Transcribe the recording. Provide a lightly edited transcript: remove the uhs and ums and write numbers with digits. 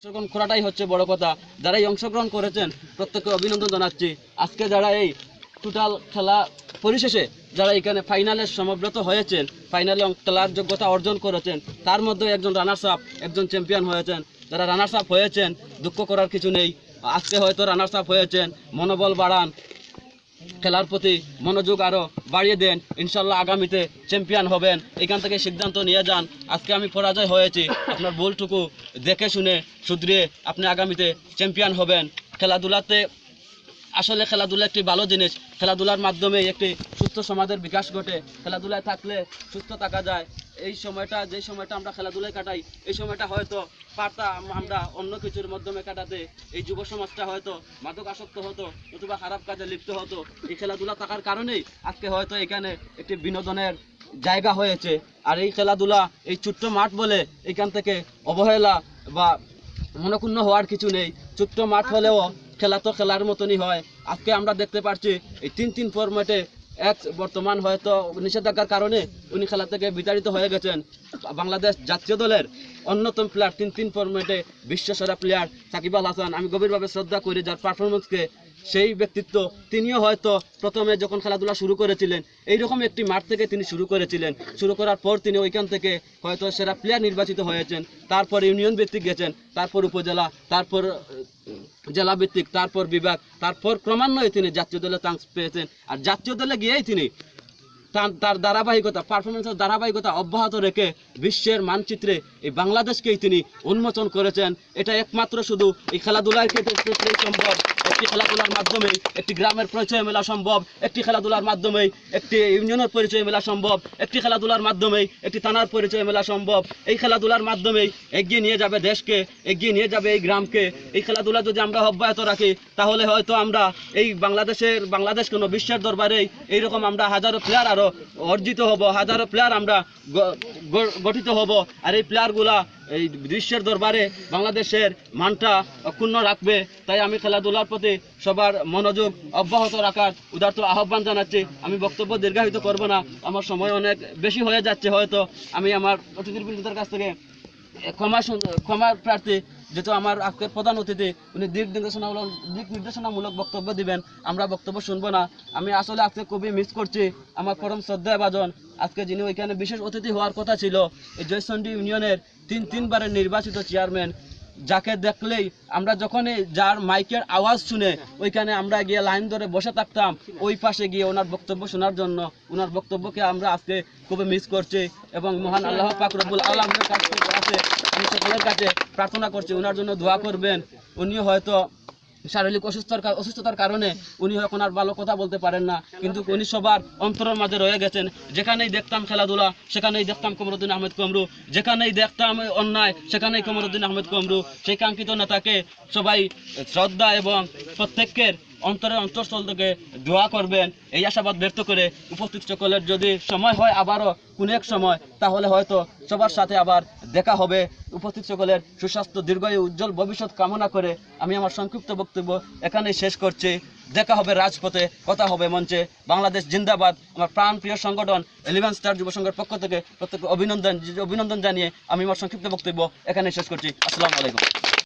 অংশগ্রহণ করাটাই হচ্ছে বড় কথা। যারা এই অংশগ্রহণ করেছেন প্রত্যেককে অভিনন্দন জানাচ্ছি। আজকে যারা এই টোটাল খেলা পরিশেষে যারা এখানে ফাইনালে সমবেত হয়েছেন, ফাইনালে খেলার যোগ্যতা অর্জন করেছেন, তার মধ্যে একজন রানার্স আপ, একজন চ্যাম্পিয়ন হয়েছেন। যারা রানার্স আপ হয়েছেন দুঃখ করার কিছু নেই, আজকে হয়তো রানার্স আপ হয়েছেন, মনোবল বাড়ান, খেলার প্রতি মনোযোগ আরও বাড়িয়ে দেন, ইনশাল্লাহ আগামীতে চ্যাম্পিয়ন হবেন। এখান থেকে সিদ্ধান্ত নিয়ে যান আজকে আমি পরাজয় হয়েছি, আপনার ভুলটুকু দেখে শুনে শুধরিয়ে আপনি আগামীতে চ্যাম্পিয়ন হবেন। খেলাধুলাতে আসলে খেলাধুলা একটি ভালো জিনিস, খেলাধুলার মাধ্যমে একটি সুস্থ সমাজের বিকাশ ঘটে। খেলাধুলায় থাকলে সুস্থ থাকা যায়। এই সময়টা যে সময়টা আমরা খেলাধুলায় কাটাই, এই সময়টা হয়তো পারতাম আমরা অন্য কিছুর মাধ্যমে কাটাতে। এই যুব সমাজটা হয়তো মাদক আসক্ত হতো অথবা খারাপ কাজে লিপ্ত হতো। এই খেলাধুলা থাকার কারণেই আজকে হয়তো এখানে একটি বিনোদনের জায়গা হয়েছে। আর এই খেলাধুলা এই ছোট্ট মাঠ বলে এখান থেকে অবহেলা বা মনক্ষুণ্ণ হওয়ার কিছু নেই। ছোট্ট মাঠ হলেও খেলা তো খেলার মতনই হয়। আজকে আমরা দেখতে পাচ্ছি এই তিন ফরম্যাটে এক বর্তমান হয়তো নিষেধাজ্ঞার কারণে উনি খেলা থেকে বিতাড়িত হয়ে গেছেন। বাংলাদেশ জাতীয় দলের অন্যতম প্লেয়ার তিন ফরম্যাটে বিশ্বসেরা প্লেয়ার সাকিব আল হাসান, আমি গভীরভাবে শ্রদ্ধা করি যার পারফরমেন্সকে, সেই ব্যক্তিত্ব। তিনিও হয়তো প্রথমে যখন খেলাধুলা শুরু করেছিলেন এইরকম একটি মাঠ থেকে তিনি শুরু করেছিলেন। শুরু করার পর তিনি ওইখান থেকে হয়তো সেরা প্লেয়ার নির্বাচিত হয়েছেন, তারপর ইউনিয়ন ভিত্তিক গেছেন, তারপর উপজেলা, তারপর জেলা ভিত্তিক, তারপর বিভাগ, তারপর ক্রমান্বয়ে তিনি জাতীয় দলে চান্স পেয়েছেন। আর জাতীয় দলে গিয়েই তিনি তার ধারাবাহিকতা, পারফরমেন্সের ধারাবাহিকতা অব্যাহত রেখে বিশ্বের মানচিত্রে এই বাংলাদেশকেই তিনি উন্মোচন করেছেন। এটা একমাত্র শুধু এই খেলাধুলার ক্ষেত্রেই সম্ভব। একটি খেলাধুলার মাধ্যমেই একটি গ্রামের পরিচয় মেলা সম্ভব, একটি খেলাধুলার মাধ্যমেই একটি ইউনিয়নের পরিচয় মেলা সম্ভব, একটি খেলাধুলার মাধ্যমেই একটি থানার পরিচয় মেলা সম্ভব। এই খেলাধুলার মাধ্যমেই এগিয়ে নিয়ে যাবে দেশকে, এগিয়ে নিয়ে যাবে এই গ্রামকে। এই খেলাধুলা যদি আমরা অব্যাহত রাখি তাহলে হয়তো আমরা এই বাংলাদেশ কোনো বিশ্বের দরবারেই এইরকম আমরা হাজারো প্লেয়ার আরও অর্জিত হব, হাজারো প্লেয়ার আমরা গঠিত হব। আর এই প্লেয়ারগুলা এই বিশ্বের দরবারে বাংলাদেশের মানটা অক্ষুণ্ণ রাখবে। তাই আমি খেলাধুলার প্রতি সবার মনোযোগ অব্যাহত রাখার উদারত আহ্বান জানাচ্ছি। আমি বক্তব্য দীর্ঘায়িত করব না, আমার সময় অনেক বেশি হয়ে যাচ্ছে। হয়তো আমি আমার অতিথিবৃন্দদের কাছ থেকে ক্ষমা প্রার্থী, যেহেতু আমার আজকের প্রধান অতিথি উনি দিক নির্দেশনামূলক বক্তব্য দিবেন, আমরা বক্তব্য শুনবো না। আমি আসলে আজকে খুবই মিস করছি আমার পরম শ্রদ্ধেয় ভাজন, আজকে যিনি ওইখানে বিশেষ অতিথি হওয়ার কথা ছিল, এই জয়চন্ডী ইউনিয়নের তিনবারের নির্বাচিত চেয়ারম্যান, যাকে দেখলেই আমরা যখনই যার মাইকের আওয়াজ শুনে ওইখানে আমরা গিয়ে লাইন ধরে বসে থাকতাম ওই পাশে গিয়ে ওনার বক্তব্য শোনার জন্য। ওনার বক্তব্যকে আমরা আজকে খুবই মিস করছি এবং মহান আল্লাহ পাক রব্বুল আলামিনের কাছে আমি সকলের কাছে প্রার্থনা করছি ওনার জন্য দোয়া করবেন। উনিও হয়তো শারীরিক অসুস্থতার কারণে উনি এখন আর ভালো কথা বলতে পারেন না, কিন্তু উনি সবার অন্তরের মাঝে রয়ে গেছেন। যেখানেই দেখতাম খেলাধুলা সেখানেই দেখতাম কমরুদ্দিন আহমেদ কমরু, যেখানেই দেখতাম অন্যায় সেখানেই কমরুদ্দিন আহমেদ কমরু। সেই কাঙ্ক্ষিত নেতাকে সবাই শ্রদ্ধা এবং প্রত্যেকের অন্তরস্থল থেকে দোয়া করবেন এই আশাবাদ ব্যক্ত করে উপস্থিত সকলের যদি সময় হয় আবারও কোনো এক সময় তাহলে হয়তো সবার সাথে আবার দেখা হবে। উপস্থিত সকলের সুস্বাস্থ্য, দীর্ঘায়ু, উজ্জ্বল ভবিষ্যৎ কামনা করে আমি আমার সংক্ষিপ্ত বক্তব্য এখানেই শেষ করছি। দেখা হবে রাজপথে, কথা হবে মঞ্চে। বাংলাদেশ জিন্দাবাদ। আমার প্রাণপ্রিয় সংগঠন 11 স্টার যুব সংঘের পক্ষ থেকে প্রত্যেককে অভিনন্দন জানিয়ে আমি আমার সংক্ষিপ্ত বক্তব্য এখানেই শেষ করছি। আসসালামু আলাইকুম।